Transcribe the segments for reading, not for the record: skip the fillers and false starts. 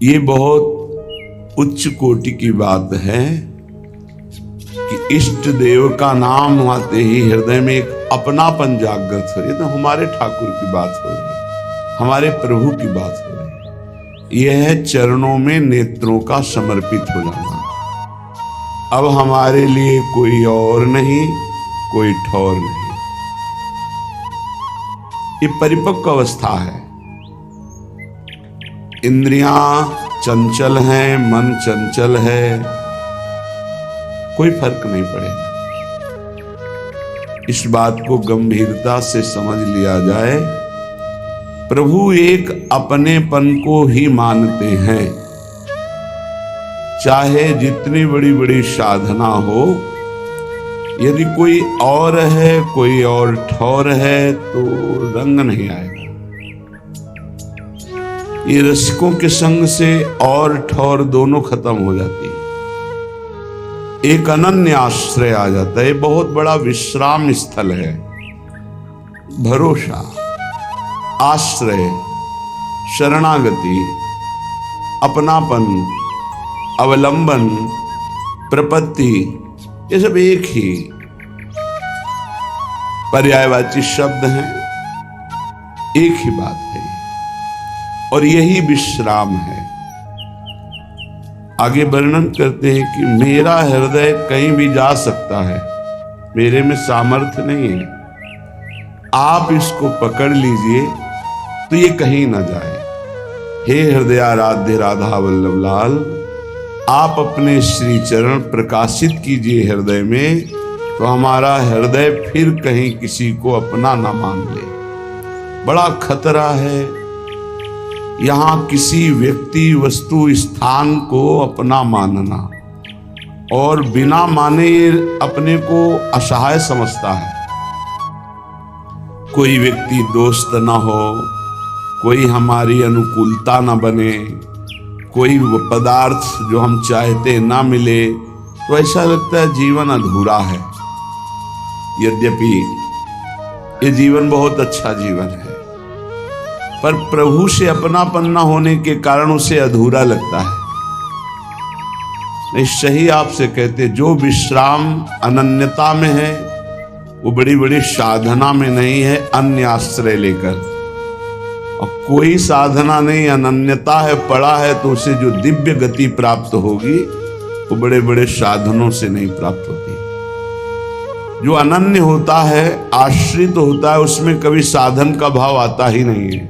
ये बहुत उच्च कोटि की बात है कि इष्ट देव का नाम आते ही हृदय में एक अपनापन जागृत हो। ये तो हमारे ठाकुर की बात हो रही है, हमारे प्रभु की बात हो रही है। यह है चरणों में नेत्रों का समर्पित हो जाना। अब हमारे लिए कोई और नहीं, कोई ठौर नहीं। ये परिपक्व अवस्था है। इंद्रियां चंचल हैं, मन चंचल है, कोई फर्क नहीं पड़ेगा। इस बात को गंभीरता से समझ लिया जाए। प्रभु एक अपनेपन को ही मानते हैं, चाहे जितनी बड़ी बड़ी साधना हो। यदि कोई और है, कोई और ठौर है, तो रंग नहीं आएगा। ये रसिकों के संग से और ठौर दोनों खत्म हो जाती है। एक अनन्य आश्रय आ जाता है। बहुत बड़ा विश्राम स्थल है। भरोसा, आश्रय, शरणागति, अपनापन, अवलंबन, प्रपत्ति, ये सब एक ही पर्यायवाची शब्द हैं। एक ही बात है और यही विश्राम है। आगे वर्णन करते हैं कि मेरा हृदय कहीं भी जा सकता है, मेरे में सामर्थ्य नहीं है। आप इसको पकड़ लीजिए तो ये कहीं ना जाए। हे हृदयाराध्य राधा वल्लभ लाल, आप अपने श्री चरण प्रकाशित कीजिए हृदय में, तो हमारा हृदय फिर कहीं किसी को अपना ना मान ले। बड़ा खतरा है यहां किसी व्यक्ति, वस्तु, स्थान को अपना मानना, और बिना माने अपने को असहाय समझता है। कोई व्यक्ति दोस्त ना हो, कोई हमारी अनुकूलता ना बने, कोई पदार्थ जो हम चाहते ना मिले, तो ऐसा लगता है जीवन अधूरा है। यद्यपि ये जीवन बहुत अच्छा जीवन है, पर प्रभु से अपनापन न होने के कारण उसे अधूरा लगता है। नहीं, सही आपसे कहते, जो विश्राम अनन्यता में है वो बड़ी बड़ी साधना में नहीं है, अन्य आश्रय लेकर। और कोई साधना नहीं, अनन्यता है, पड़ा है, तो उसे जो दिव्य गति प्राप्त होगी वो बड़े बड़े साधनों से नहीं प्राप्त होती। जो अनन्य होता है, आश्रित होता है, उसमें कभी साधन का भाव आता ही नहीं है।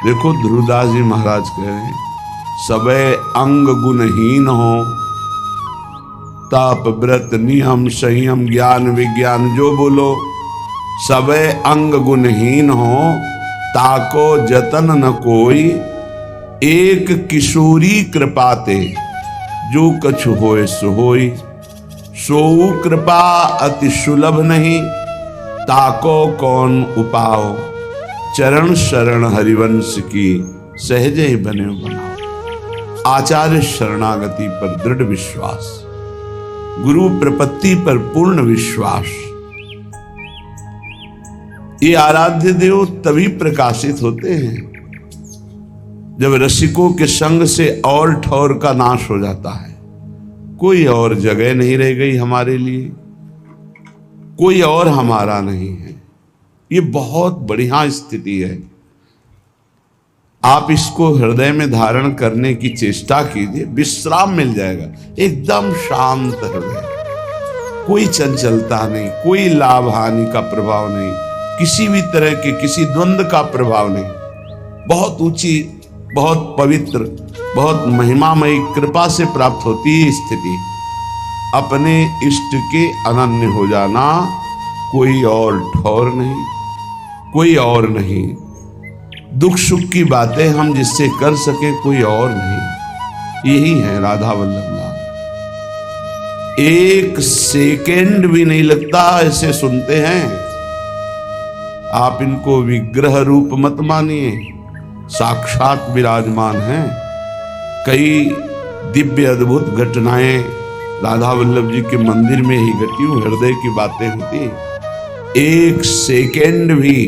देखो ध्रुवदास जी महाराज कह रहे हैं, सबे अंग गुणहीन हो, ताप व्रत नियम संयम ज्ञान विज्ञान जो बोलो, सबे अंग गुणहीन हो, ताको जतन न कोई, एक किशोरी कृपाते, जो कछु होए सो होई, सोऊ कृपा अति सुलभ नहीं, ताको कौन उपाओ, चरण शरण हरिवंश की, सहजे ही बने बनाओ। आचार्य शरणागति पर दृढ़ विश्वास, गुरु प्रपत्ति पर पूर्ण विश्वास। ये आराध्य देव तभी प्रकाशित होते हैं जब रसिकों के संग से और ठौर का नाश हो जाता है। कोई और जगह नहीं रह गई हमारे लिए, कोई और हमारा नहीं है। ये बहुत बढ़िया स्थिति है। आप इसको हृदय में धारण करने की चेष्टा कीजिए, विश्राम मिल जाएगा। एकदम शांत हृदय, कोई चंचलता नहीं, कोई लाभ हानि का प्रभाव नहीं, किसी भी तरह के किसी द्वंद्व का प्रभाव नहीं। बहुत ऊंची, बहुत पवित्र, बहुत महिमामयी कृपा से प्राप्त होती है स्थिति। अपने इष्ट के अनन्य हो जाना, कोई और ठौर नहीं, कोई और नहीं। दुख सुख की बातें हम जिससे कर सके, कोई और नहीं। यही है राधा वल्लभ लाल। एक सेकेंड भी नहीं लगता ऐसे सुनते हैं। आप इनको विग्रह रूप मत मानिए, साक्षात विराजमान हैं। कई दिव्य अद्भुत घटनाएं राधा वल्लभ जी के मंदिर में ही घटी हुई हृदय की बातें होती। एक सेकेंड भी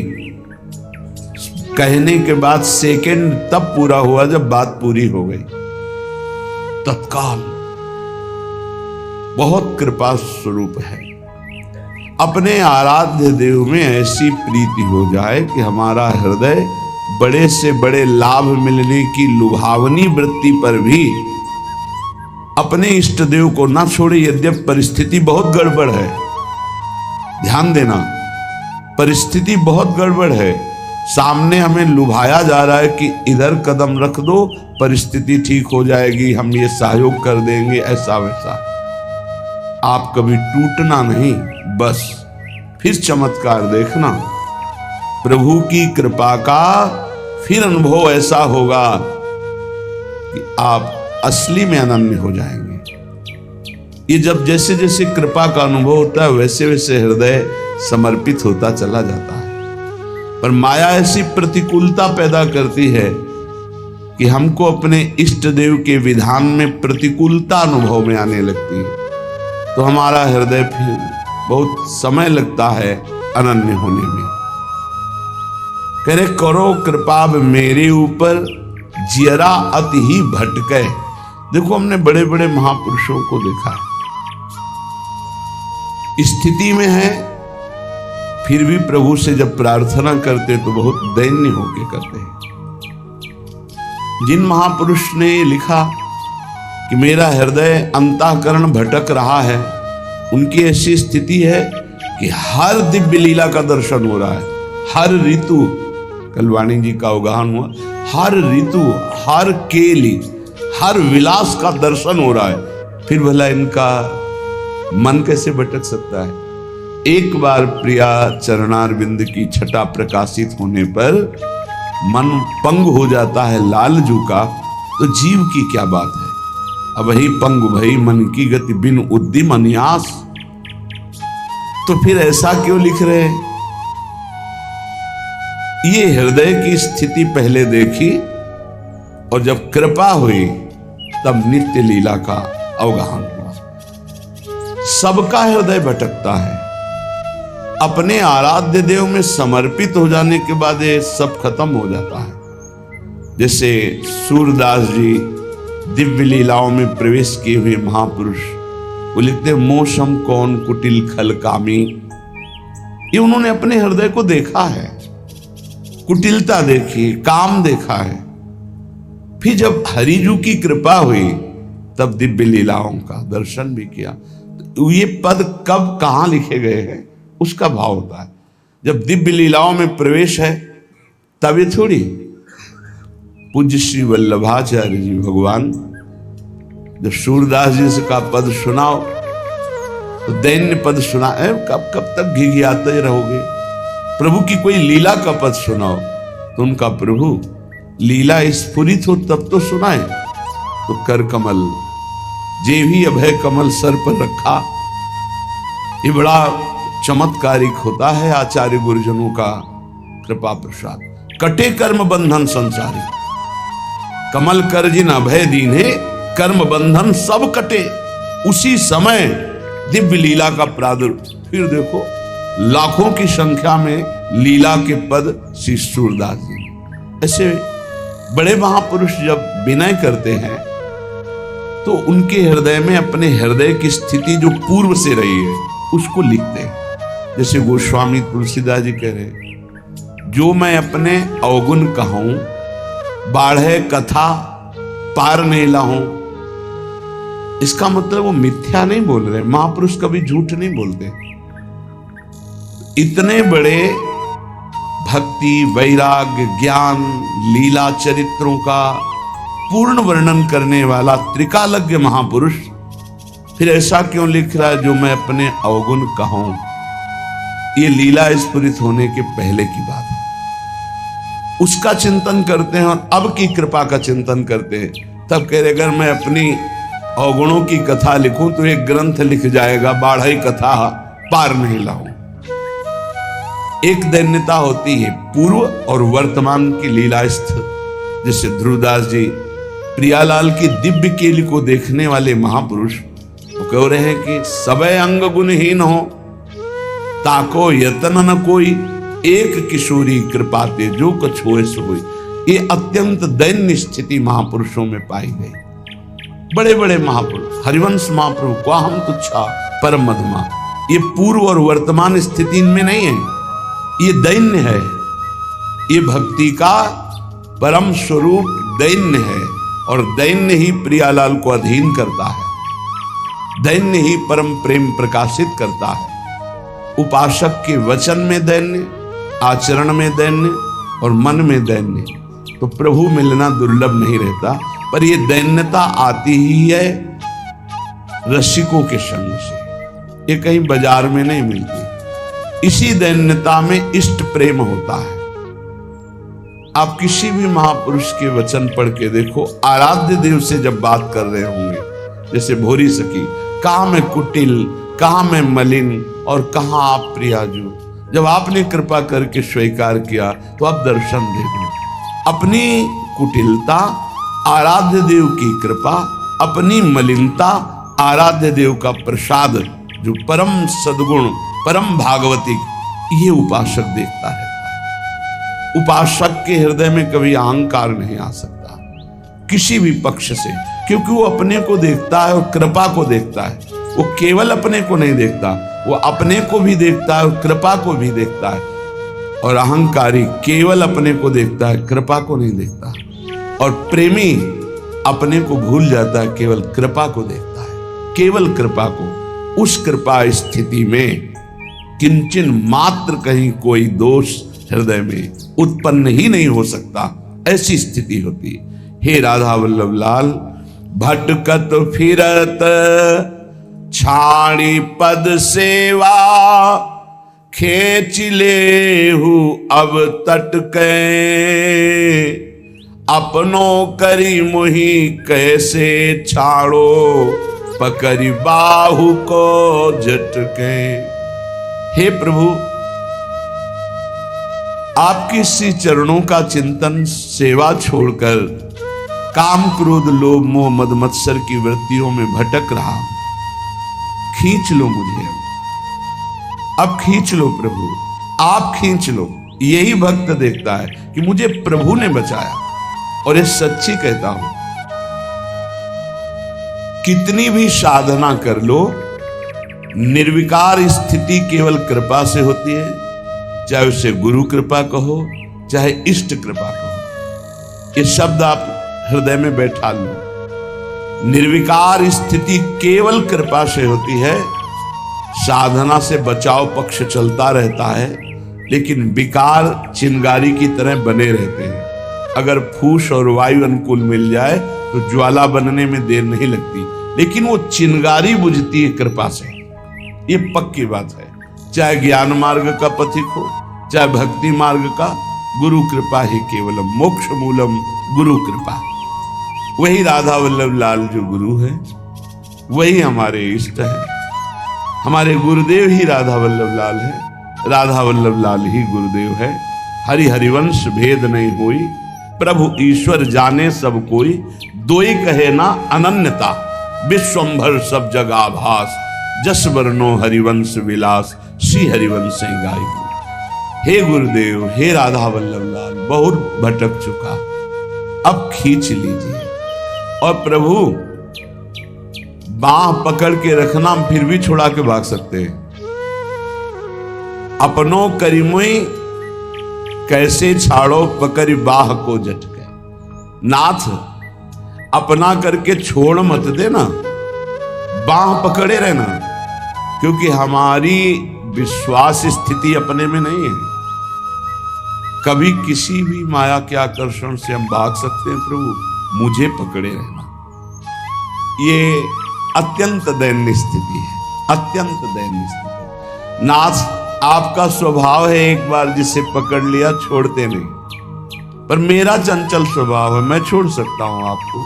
कहने के बाद सेकंड तब पूरा हुआ जब बात पूरी हो गई। तत्काल बहुत कृपा स्वरूप है। अपने आराध्य देव में ऐसी प्रीति हो जाए कि हमारा हृदय बड़े से बड़े लाभ मिलने की लुभावनी वृत्ति पर भी अपने इष्ट देव को ना छोड़े। यद्यपि परिस्थिति बहुत गड़बड़ है, ध्यान देना, परिस्थिति बहुत गड़बड़ है। सामने हमें लुभाया जा रहा है कि इधर कदम रख दो, परिस्थिति ठीक हो जाएगी, हम ये सहयोग कर देंगे, ऐसा वैसा। आप कभी टूटना नहीं, बस फिर चमत्कार देखना। प्रभु की कृपा का फिर अनुभव ऐसा होगा कि आप असली में अनन्य हो जाएंगे। ये जब जैसे जैसे कृपा का अनुभव होता है वैसे वैसे हृदय समर्पित होता चला जाता है। पर माया ऐसी प्रतिकूलता पैदा करती है कि हमको अपने इष्ट देव के विधान में प्रतिकूलता अनुभव में आने लगती है, तो हमारा हृदय फिर बहुत समय लगता है अनन्य होने में। कह रहे करो कृपा मेरे ऊपर जियरा अति ही भटके। देखो हमने बड़े बड़े महापुरुषों को देखा है, स्थिति में है फिर भी प्रभु से जब प्रार्थना करते तो बहुत दैन्य होके करते हैं। जिन महापुरुष ने लिखा कि मेरा हृदय अंतःकरण भटक रहा है, उनकी ऐसी स्थिति है कि हर दिव्य लीला का दर्शन हो रहा है, हर ऋतु, कल वाणी जी का अवगाहन हुआ, हर ऋतु, हर केली, हर विलास का दर्शन हो रहा है, फिर भला इनका मन कैसे भटक सकता है। एक बार प्रिया चरणारविंद की छटा प्रकाशित होने पर मन पंग हो जाता है लालजू का, तो जीव की क्या बात है। अब ही पंग भई मन की गति बिन उद्दिम अन्यास। तो फिर ऐसा क्यों लिख रहे हैं। ये हृदय की स्थिति पहले देखी और जब कृपा हुई तब नित्य लीला का अवगाहन हुआ। सबका हृदय भटकता है, अपने आराध्य देव में समर्पित हो जाने के बाद ये सब खत्म हो जाता है। जैसे सूरदास जी दिव्य लीलाओं में प्रवेश किए हुए महापुरुष, वो लिखते मौसम कौन कुटिल खल कामी। ये उन्होंने अपने हृदय को देखा है, कुटिलता देखी, काम देखा है। फिर जब हरिजू की कृपा हुई तब दिव्य लीलाओं का दर्शन भी किया। तो ये पद कब कहां लिखे गए हैं उसका भाव होता है। जब दिव्य लीलाओं में प्रवेश है तब ये थोड़ी। पूज्य श्री वल्लभाचार्य जी भगवान जब सूरदास जी से का पद सुनाओ तो दैन्य पद सुना, कब कब तक घिघियाते रहोगे। प्रभु की कोई लीला का पद सुनाओ तो उनका प्रभु लीला स्फुरित हो तब तो सुनाए। तो कर कमल जे भी अभय कमल सर पर रखा, ये बड़ा चमत्कारिक होता है आचार्य गुरुजनों का कृपा प्रसाद। कटे कर्म बंधन संसारी, कमल कर जिन अभय दीन्हे, कर्म बंधन सब कटे। उसी समय दिव्य लीला का प्रादुर्भाव। फिर देखो लाखों की संख्या में लीला के पद श्री सूरदास जी। ऐसे बड़े महापुरुष जब विनय करते हैं तो उनके हृदय में अपने हृदय की स्थिति जो पूर्व से रही है उसको लिखते हैं। जैसे गोस्वामी तुलसीदास जी कह रहे, जो मैं अपने अवगुण कहूं, बाढ़े कथा पार नहीं लाऊं। इसका मतलब वो मिथ्या नहीं बोल रहे, महापुरुष कभी झूठ नहीं बोलते। इतने बड़े भक्ति, वैराग्य, ज्ञान, लीला चरित्रों का पूर्ण वर्णन करने वाला त्रिकालज्ञ महापुरुष फिर ऐसा क्यों लिख रहा है, जो मैं अपने अवगुण कहूं। ये लीला स्फुरित होने के पहले की बात है, उसका चिंतन करते हैं और अब की कृपा का चिंतन करते हैं। तब कह रहे अगर मैं अपनी अवगुणों की कथा लिखूं तो एक ग्रंथ लिख जाएगा, बाढ़ई कथा पार नहीं लाऊं। एक दैन्यता होती है पूर्व और वर्तमान की लीलास्थ। जैसे ध्रुवदास जी प्रियालाल की दिव्य केली को देखने वाले महापुरुष वो कह रहे हैं कि सबे अंग गुणहीन हो, ताको यतन न कोई। एक किशोरी कृपाते जो कछ होए सो होए। ये अत्यंत दैन्य स्थिति महापुरुषों में पाई गई। बड़े बड़े महापुरुष, हरिवंश महाप्रभु को हम तुच्छा परम मधुमा, ये पूर्व और वर्तमान स्थिति इनमें नहीं है, ये दैन्य है। ये भक्ति का परम स्वरूप दैन्य है और दैन्य ही प्रियालाल को अधीन करता है, दैन्य ही परम प्रेम प्रकाशित करता है। उपासक के वचन में दैन्य, आचरण में दैन्य और मन में दैन्य, तो प्रभु मिलना दुर्लभ नहीं रहता। पर ये दैन्यता आती ही है रसिकों के संग से, ये कहीं बाजार में नहीं मिलती। इसी दैन्यता में इष्ट प्रेम होता है। आप किसी भी महापुरुष के वचन पढ़ के देखो, आराध्य देव से जब बात कर रहे होंगे, जैसे भोरी सखी, कहाँ मैं कुटिल, कहाँ मैं मलिन और कहाँ आप प्रियाजू, जब आपने कृपा करके स्वीकार किया तो आप दर्शन दे दो। अपनी कुटिलता आराध्य देव की कृपा, अपनी मलिनता आराध्य देव का प्रसाद, जो परम सद्गुण परम भागवती, ये उपासक देखता रहता है। उपासक के हृदय में कभी अहंकार नहीं आ सकता किसी भी पक्ष से, क्योंकि वो अपने को देखता है और कृपा को देखता है। वो केवल अपने को नहीं देखता, वो अपने को भी देखता है और कृपा को भी देखता है। और अहंकारी केवल अपने को देखता है, कृपा को नहीं देखता। और प्रेमी अपने को भूल जाता है, केवल कृपा को देखता है, केवल कृपा को। उस कृपा स्थिति में किंचन मात्र कहीं कोई दोष हृदय में उत्पन्न ही नहीं हो सकता, ऐसी स्थिति होती। हे राधा वल्लभ लाल, भटकत फिरत छाड़ी पद सेवा, खेच लेहु अब तटके, अपनों करी मुही कैसे छाड़ो, पकड़ी बाहु को झटके। हे प्रभु, आपकी सी चरणों का चिंतन सेवा छोड़कर काम क्रोध लोभ मोह मद मत्सर की वृत्तियों में भटक रहा, खींच लो मुझे, अब खींच लो प्रभु, आप खींच लो। यही भक्त देखता है कि मुझे प्रभु ने बचाया, और ये सच्ची कहता हूं, कितनी भी साधना कर लो, निर्विकार स्थिति केवल कृपा से होती है। चाहे उसे गुरु कृपा कहो, चाहे इष्ट कृपा कहो, ये शब्द आप हृदय में बैठा लो। निर्विकार स्थिति केवल कृपा से होती है। साधना से बचाव पक्ष चलता रहता है, लेकिन विकार चिंगारी की तरह बने रहते हैं। अगर फूस और वायु अनुकूल मिल जाए तो ज्वाला बनने में देर नहीं लगती, लेकिन वो चिंगारी बुझती है कृपा से, ये पक्की बात है। चाहे ज्ञान मार्ग का पथिक हो, चाहे भक्ति मार्ग का, गुरु कृपा ही केवलम मोक्ष मूलम गुरु कृपा। वही राधा वल्लभ लाल जो गुरु है, वही हमारे इष्ट है। हमारे गुरुदेव ही राधा वल्लभ लाल है, राधा वल्लभ लाल ही गुरुदेव है। हरि हरिवंश भेद नहीं होई, प्रभु ईश्वर जाने सब कोई, दोई कहे ना अनन्यता, विश्वंभर सब जग आभास, जस वर्णो हरिवंश विलास, श्री हरिवंश गाई। हे गुरुदेव, हे राधा वल्लभ लाल, बहुत भटक चुका, अब खींच लीजिए। और प्रभु बाह पकड़ के रखना, फिर भी छुड़ा के भाग सकते हैं। अपनों करीमुई कैसे छाड़ो, पकड़ी बाह को झटके। नाथ, अपना करके छोड़ मत देना, बाह पकड़े रहना, क्योंकि हमारी विश्वास स्थिति अपने में नहीं है। कभी किसी भी माया के आकर्षण से हम भाग सकते हैं, प्रभु मुझे पकड़े रहना। ये अत्यंत दैन्य स्थिति है, अत्यंत दैन्य स्थिति। नाथ, आपका स्वभाव है, एक बार जिसे पकड़ लिया छोड़ते नहीं, पर मेरा चंचल स्वभाव है, मैं छोड़ सकता हूं आपको।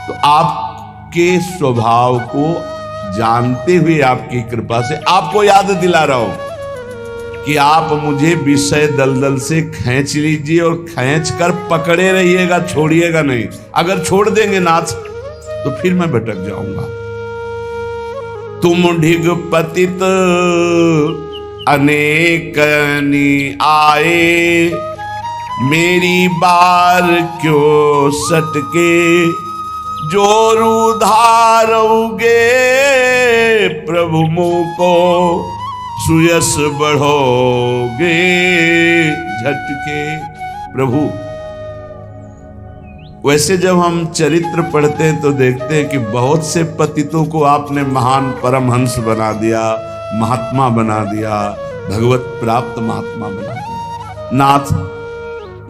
तो आपके स्वभाव को जानते हुए आपकी कृपा से आपको याद दिला रहा हूं कि आप मुझे विषय दलदल से खींच लीजिए और खींच कर पकड़े रहिएगा, छोड़िएगा नहीं। अगर छोड़ देंगे नाथ तो फिर मैं भटक जाऊंगा। तुम ढिग पतित अनेकनी आए, मेरी बार क्यों सटके, जोरू धारोगे प्रभु मुँह को, सुयस बढ़ोगे झटके। प्रभु, वैसे जब हम चरित्र पढ़ते हैं तो देखते हैं कि बहुत से पतितों को आपने महान परमहंस बना दिया, महात्मा बना दिया, भगवत प्राप्त महात्मा बना दिया। नाथ,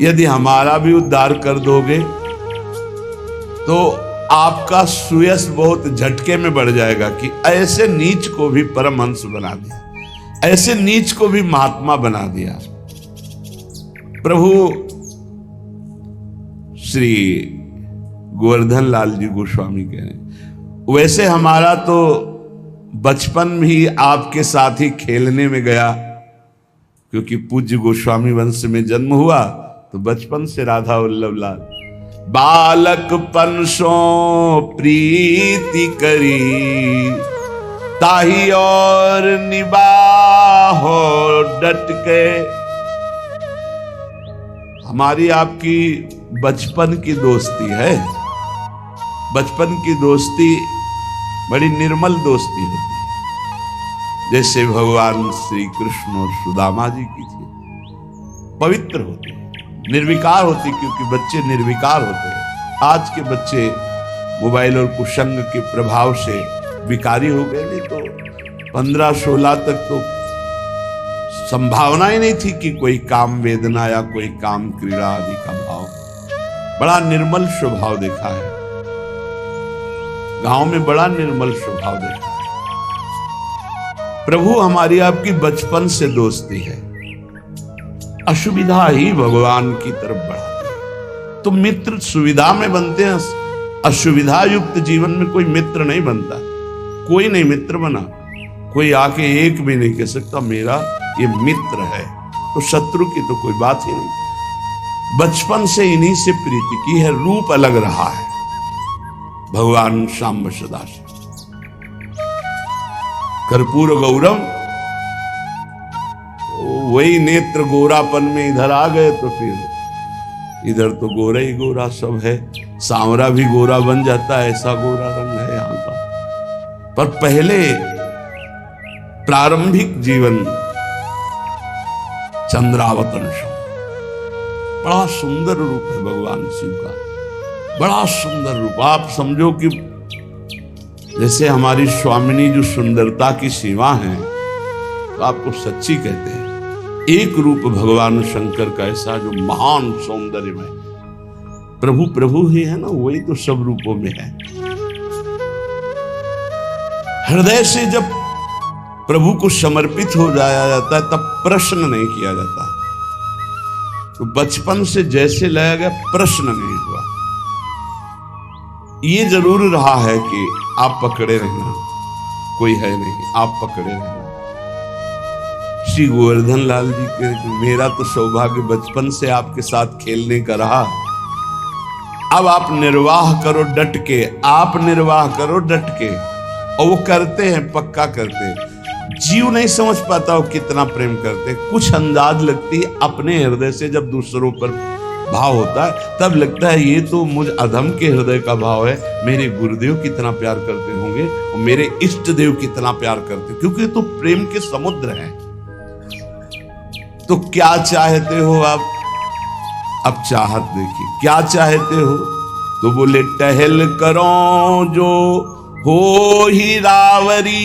यदि हमारा भी उद्धार कर दोगे तो आपका सुयश बहुत झटके में बढ़ जाएगा कि ऐसे नीच को भी परमहंस बना दिया, ऐसे नीच को भी महात्मा बना दिया। प्रभु श्री गोवर्धन लाल जी गोस्वामी कह रहे हैं, वैसे हमारा तो बचपन भी आपके साथ ही खेलने में गया, क्योंकि पूज्य गोस्वामी वंश में जन्म हुआ तो बचपन से राधा वल्लभ लाल बालकपन सो प्रीति करी, ताही और निबाहो डट के। हमारी आपकी बचपन की दोस्ती है। बचपन की दोस्ती बड़ी निर्मल दोस्ती होती है, जैसे भगवान श्री कृष्ण और सुदामा जी की थी। पवित्र होती है, निर्विकार होती, क्योंकि बच्चे निर्विकार होते हैं। आज के बच्चे मोबाइल और कुसंग के प्रभाव से विकारी हो गए, नहीं तो 15-16 तक तो संभावना ही नहीं थी कि कोई काम वेदना या कोई काम क्रीड़ा आदि का भाव। बड़ा निर्मल स्वभाव देखा है गांव में, बड़ा निर्मल स्वभाव देखा है। प्रभु, हमारी आपकी बचपन से दोस्ती है, असुविधा ही भगवान की तरफ बढ़ाती है। तो मित्र सुविधा में बनते हैं, असुविधा युक्त जीवन में कोई मित्र नहीं बनता। कोई नहीं मित्र बना, कोई आके एक भी नहीं कह सकता मेरा ये मित्र है, तो शत्रु की तो कोई बात ही नहीं। बचपन से इन्हीं से प्रीति की है, रूप अलग रहा है भगवान शाम्ब सदाशिव। कर्पूर गौरम, वही नेत्र गोरापन में इधर आ गए तो फिर इधर तो गोरा ही गोरा सब है। सांवरा भी गोरा बन जाता है, ऐसा गोरा रंग है यहाँ का। पर पहले प्रारंभिक जीवन चंद्रावतंश, बड़ा सुंदर रूप है भगवान शिव का, बड़ा सुंदर रूप। आप समझो कि जैसे हमारी स्वामिनी जो सुंदरता की सीमा है, तो आपको सच्ची कहते हैं। एक रूप भगवान शंकर का ऐसा जो महान सौंदर्य में प्रभु प्रभु ही है ना, वही तो सब रूपों में है। हृदय से जब प्रभु को समर्पित हो जाया जाता है तब प्रश्न नहीं किया जाता। तो बचपन से जैसे लाया गया, प्रश्न नहीं हुआ। ये जरूर रहा है कि आप पकड़े रहना, कोई है नहीं, आप पकड़े रहना। श्री गोवर्धन लाल जी के, मेरा तो सौभाग्य बचपन से आपके साथ खेलने का रहा। अब आप निर्वाह करो डट के, आप निर्वाह करो डट के, और वो करते हैं, पक्का करते हैं। जीव नहीं समझ पाता वो कितना प्रेम करते हैं। कुछ अंदाज लगती है अपने हृदय से, जब दूसरों पर भाव होता है तब लगता है ये तो मुझ अधम के हृदय का भाव है। मेरे गुरुदेव कितना प्यार करते होंगे और मेरे इष्ट देव कितना प्यार करते, क्योंकि तो प्रेम के समुद्र हैं। तो क्या चाहते हो आप? अब चाहत देखिए, क्या चाहते हो? तो बोले टहल करो जो हो ही रावरी,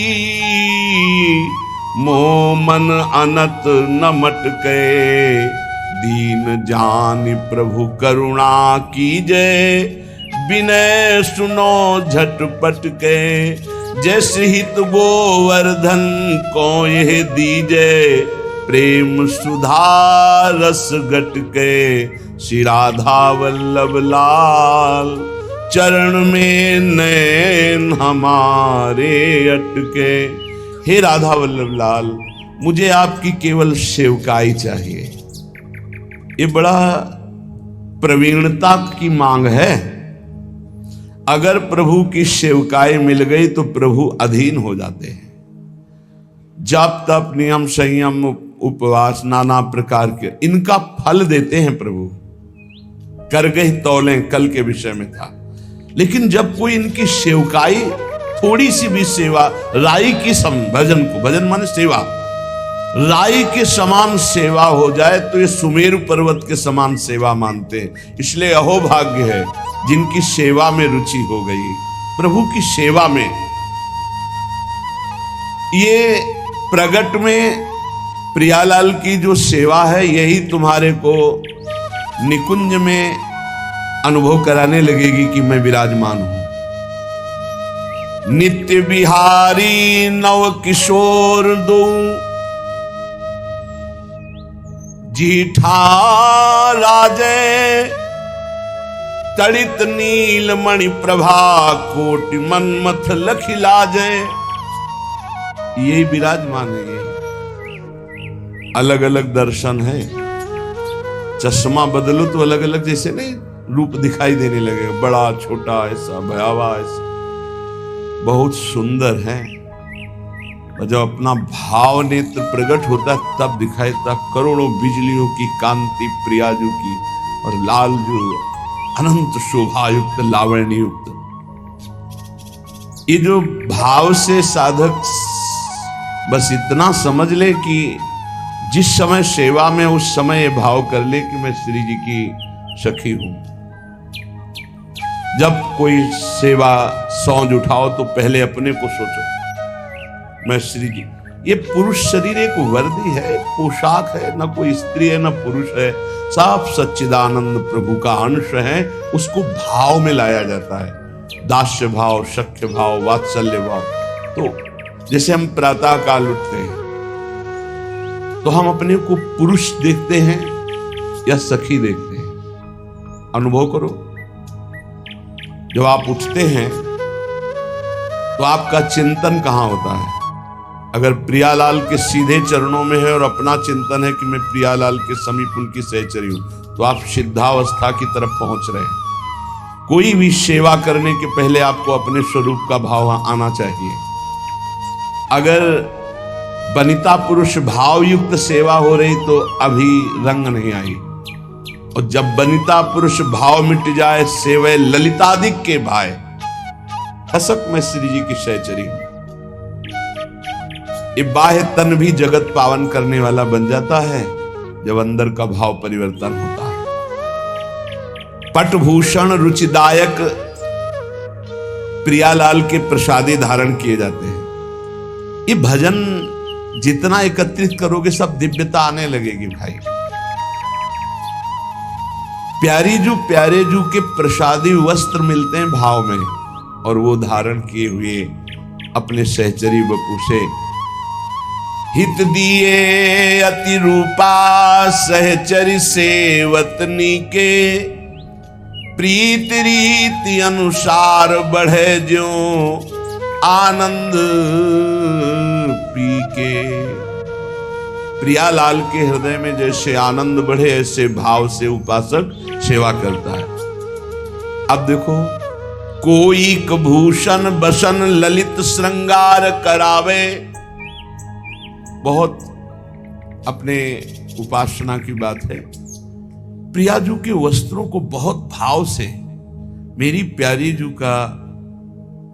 मोमन अनत न मटके, दीन जान प्रभु करुणा कीजय, विनय सुनो झटपट के, जैसे हित गोवर्धन को यह दीजे, प्रेम सुधा रस गट के, श्री राधा वल्लभ लाल, चरण में नैन हमारे अटके। हे राधा वल्लभ लाल, मुझे आपकी केवल सेवकाई चाहिए। ये बड़ा प्रवीणता की मांग है। अगर प्रभु की सेवकाई मिल गई तो प्रभु अधीन हो जाते हैं। जप तप नियम संयम उपवास नाना प्रकार के इनका फल देते हैं प्रभु। कर गई तौलें कल के विषय में था। लेकिन जब कोई इनकी सेवकाई, थोड़ी सी भी सेवा, राई की भजन को, भजन माने सेवा, राई के समान सेवा हो जाए तो ये सुमेरु पर्वत के समान सेवा मानते हैं। इसलिए अहोभाग्य है जिनकी सेवा में रुचि हो गई, प्रभु की सेवा में। ये प्रगट में प्रियालाल की जो सेवा है, यही तुम्हारे को निकुंज में अनुभव कराने लगेगी कि मैं विराजमान हूं। नित्य बिहारी नव किशोर दो, जीठा राजे तड़ित नील मणि प्रभा, कोटि मनमथ लखिलाजे। ये विराजमान है। अलग अलग दर्शन है। चश्मा बदलो तो अलग अलग जैसे नहीं रूप दिखाई देने लगे, बड़ा छोटा ऐसा भयावह ऐसा, बहुत सुंदर है। और जब अपना भाव नेत्र प्रकट होता है तब दिखाई, तब करोड़ों बिजलियों की कांति प्रियाजू की, और लाल जो अनंत शोभायुक्त लावण्य युक्त। ये जो भाव से साधक बस इतना समझ ले कि जिस समय सेवा में उस समय ये भाव कर ले कि मैं श्री जी की सखी हूं। जब कोई सेवा सौंज उठाओ तो पहले अपने को सोचो, मैं श्री जी। ये पुरुष शरीर एक वर्दी है, पोशाक है, न कोई स्त्री है न पुरुष है, सब सच्चिदानंद प्रभु का अंश है। उसको भाव में लाया जाता है, दास्य भाव, सख्य भाव, वात्सल्य भाव। तो जैसे हम प्रातः काल उठते हैं तो हम अपने को पुरुष देखते हैं या सखी देखते हैं? अनुभव करो। जब आप उठते हैं तो आपका चिंतन कहां होता है? अगर प्रियालाल के सीधे चरणों में है और अपना चिंतन है कि मैं प्रियालाल के समीप उनकी सहचरी हूं, तो आप सिद्धावस्था की तरफ पहुंच रहे हैं। कोई भी सेवा करने के पहले आपको अपने स्वरूप का भाव आना चाहिए। अगर वनिता पुरुष भाव युक्त सेवा हो रही तो अभी रंग नहीं आई, और जब वनिता पुरुष भाव मिट जाए, सेवे ललितादिक के भाई, हसक मैं श्री जी की सहचरी हूं। ये बाह्य तन भी जगत पावन करने वाला बन जाता है जब अंदर का भाव परिवर्तन होता है। पटभूषण रुचिदायक प्रियालाल के प्रसादी धारण किए जाते हैं। ये भजन जितना एकत्रित करोगे सब दिव्यता आने लगेगी भाई। प्यारे जू के प्रसादी वस्त्र मिलते हैं भाव में, और वो धारण किए हुए अपने सहचरी बपू से हित दिए अति रूपा, सहचरी सेवतनी के प्रीत रीति अनुसार बढ़े ज्यो आनंद पी के। प्रियालाल के हृदय में जैसे आनंद बढ़े, ऐसे भाव से उपासक सेवा करता है। अब देखो, कोई भूषण बसन ललित श्रृंगार करावे। बहुत अपने उपासना की बात है। प्रियाजू के वस्त्रों को बहुत भाव से, मेरी प्यारी जू का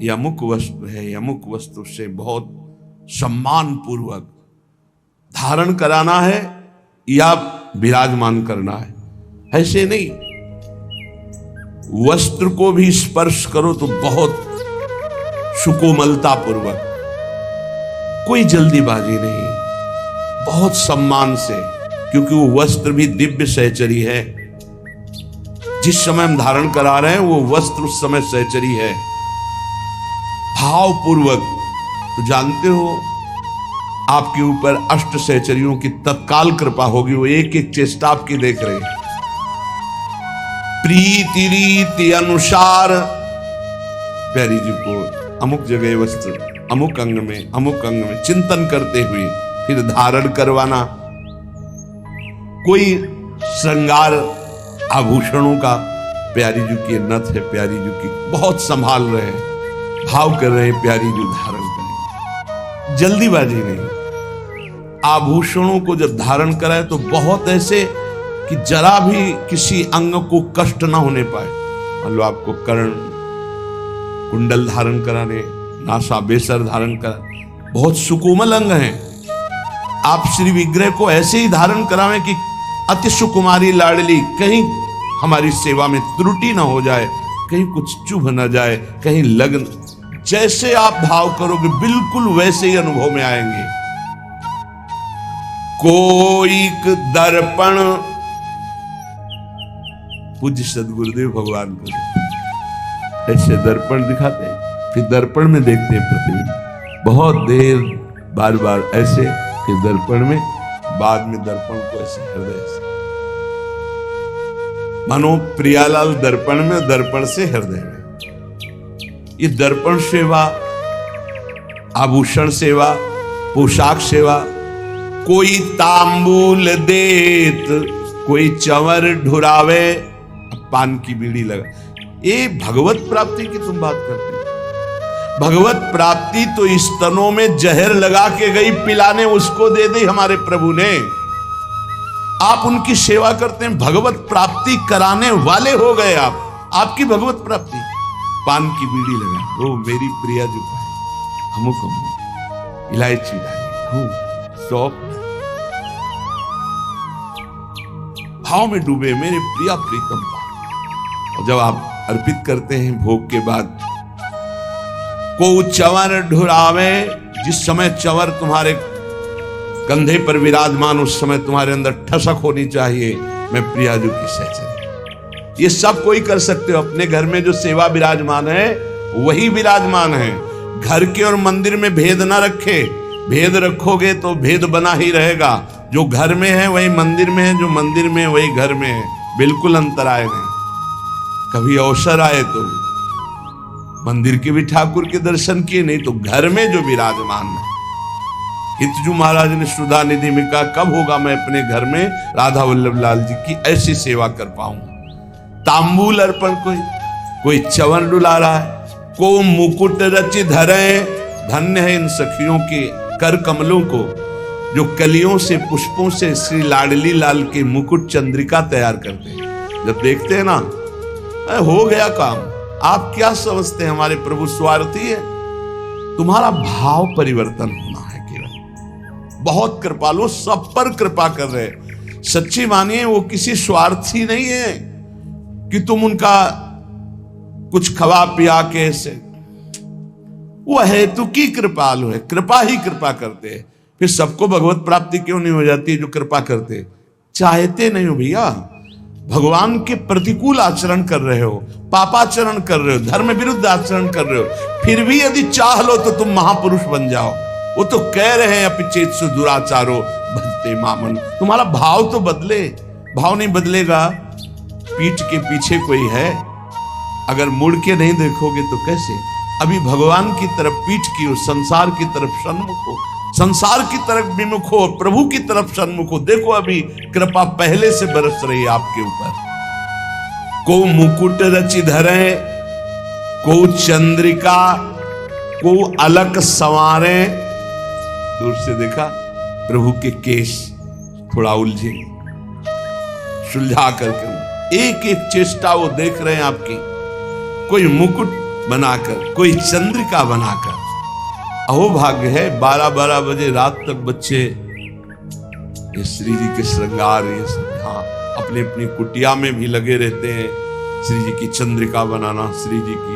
यमुक वस्त्र है, यमुक वस्त्र से बहुत सम्मान पूर्वक धारण कराना है या विराजमान करना है। ऐसे नहीं, वस्त्र को भी स्पर्श करो तो बहुत सुकोमलता पूर्वक, कोई जल्दीबाजी नहीं, बहुत सम्मान से, क्योंकि वो वस्त्र भी दिव्य सहचरी है। जिस समय हम धारण करा रहे हैं वो वस्त्र उस समय सहचरी है, भाव पूर्वक। तो जानते हो आपके ऊपर अष्ट सहचरियों की तत्काल कृपा होगी, वो एक एक चेष्टा आपकी देख रहे हैं। प्रीति रीति अनुसार प्यारी जी को अमुक जगह वस्त्र, अमुक अंग में चिंतन करते हुए फिर धारण करवाना। कोई श्रृंगार आभूषणों का, प्यारी जी की नथ है, प्यारी जी की बहुत संभाल रहे हैं, भाव कर रहे हैं, प्यारी जी धारण करें। जल्दीबाजी नहीं, आभूषणों को जब धारण कराए तो बहुत ऐसे कि जरा भी किसी अंग को कष्ट ना होने पाए। मान लो आपको कर्ण कुंडल धारण कराने, नासा बेसर धारण करा, बहुत सुकोमल अंग हैं। आप श्री विग्रह को ऐसे ही धारण करावें कि अति सुकुमारी लाडली, कहीं हमारी सेवा में त्रुटि ना हो जाए, कहीं कुछ चुभ ना जाए, कहीं लग, जैसे आप भाव करोगे बिल्कुल वैसे ही अनुभव में आएंगे। कोई दर्पण, पूज्य सदगुरुदेव भगवान को ऐसे दर्पण दिखाते हैं, फिर दर्पण में देखते हैं प्रतिबिंब, बहुत देर बार बार ऐसे, फिर दर्पण में, बाद में दर्पण को ऐसे हृदय से, मानो प्रियालाल दर्पण में, दर्पण से हृदय में। ये दर्पण सेवा, आभूषण सेवा, पोशाक सेवा, कोई तांबूल देत, कोई चंवर ढुरावे, पान की बीड़ी लगा। ये भगवत प्राप्ति की तुम बात करते हो। भगवत प्राप्ति तो स्तनों में जहर लगा के गई पिलाने, उसको दे दी हमारे प्रभु ने। आप उनकी सेवा करते हैं, भगवत प्राप्ति कराने वाले हो गए आप। आपकी भगवत प्राप्ति, पान की बीड़ी लगा, वो मेरी प्रिया जो पाए, हमको इलायची डाली, सौंफ, भाव में डूबे मेरे प्रिया प्रीतम पान। और जब आप अर्पित करते हैं भोग के बाद, को चंवर ढुरावे, जिस समय चंवर तुम्हारे कंधे पर विराजमान, उस समय तुम्हारे अंदर ठसक होनी चाहिए, मैं प्रियाजू की सहचरी। ये सब कोई कर सकते हो। अपने घर में जो सेवा विराजमान है वही विराजमान है। घर के और मंदिर में भेद ना रखे, भेद रखोगे तो भेद बना ही रहेगा। जो घर में है वही मंदिर में है, जो मंदिर में है वही घर में है, बिल्कुल अंतर आए नहीं। कभी अवसर आए तो मंदिर के भी ठाकुर के दर्शन किए, नहीं तो घर में जो विराजमान है। हितजू महाराज ने सुधा निधि में कहा, कब होगा मैं अपने घर में राधा वल्लभ लाल जी की ऐसी सेवा कर पाऊंगा। तांबूल अर्पण, कोई चंवर डुला रहा है, को मुकुट रचि धरे, धन्य है इन सखियों के कर कमलों को जो कलियों से, पुष्पों से श्री लाडली लाल के मुकुट चंद्रिका तैयार करते हैं। जब देखते हैं ना, हो गया काम। आप क्या समझते हैं हमारे प्रभु स्वार्थी है? तुम्हारा भाव परिवर्तन होना है केवल। बहुत कृपालु, सब पर कृपा कर रहे। सच्ची मानिए वो किसी स्वार्थी नहीं है कि तुम उनका कुछ खवा पिया के ऐसे। वो हेतु की कृपालु है, कृपा ही कृपा करते हैं। फिर सबको भगवत प्राप्ति क्यों नहीं हो जाती है? जो कृपा करते, चाहते नहीं हो भैया। भगवान के प्रतिकूल आचरण कर रहे हो, पापाचरण कर रहे हो, धर्म विरुद्ध आचरण कर रहे हो, फिर भी यदि चाह लो तो तुम महापुरुष बन जाओ। वो तो कह रहे हैं अपिचेत सु दुराचारो भजते मामन। तुम्हारा भाव तो बदले। भाव नहीं बदलेगा, पीठ के पीछे कोई है, अगर मुड़ के नहीं देखोगे तो कैसे? अभी भगवान की तरफ पीठ की हो, संसार की तरफ सन्मुख हो, संसार की तरफ विमुख हो, प्रभु की तरफ सन्मुख हो। देखो अभी कृपा पहले से बरस रही है आपके ऊपर। को मुकुट रचि धरे, को चंद्रिका, को अलक संवारे। दूर से देखा प्रभु के केश थोड़ा उलझे, सुलझा करके एक एक चेष्टा वो देख रहे हैं आपकी। कोई मुकुट बनाकर, कोई चंद्रिका बनाकर। अहो भाग्य है 12-12 बजे रात तक बच्चे ये श्री जी के श्रृंगार, ये सब हाँ अपनी अपनी कुटिया में भी लगे रहते हैं। श्री जी की चंद्रिका बनाना, श्री जी की